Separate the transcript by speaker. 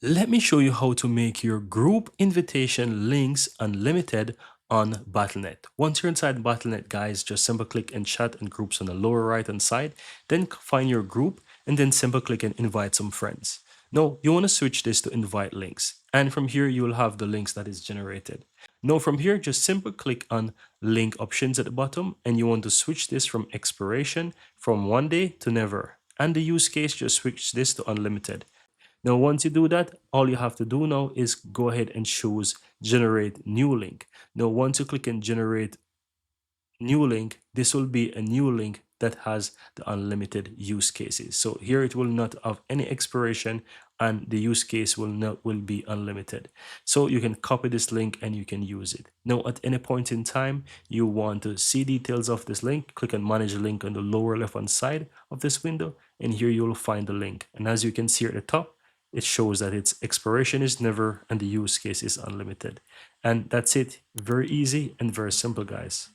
Speaker 1: Let me show you how to make your group invitation links unlimited on Battle.net. Once you're inside Battle.net, guys, just simple click in chat and groups on the lower right hand side, then find your group and then simple click and invite some friends. Now, you want to switch this to invite links, and from here you will have the links that is generated. Now from here, just simple click on link options at the bottom, and you want to switch this from expiration from 1 day to never, and the use case, just switch this to unlimited. Now, once you do that, all you have to do now is go ahead and choose generate new link. Now, once you click on generate new link, this will be a new link that has the unlimited use cases. So here it will not have any expiration, and the use case will be unlimited. So you can copy this link and you can use it. Now at any point in time you want to see details of this link, click on manage link on the lower left hand side of this window, and here you will find the link. And as you can see at the top, it shows that its expiration is never and the use case is unlimited. And that's it. Very easy and very simple, guys.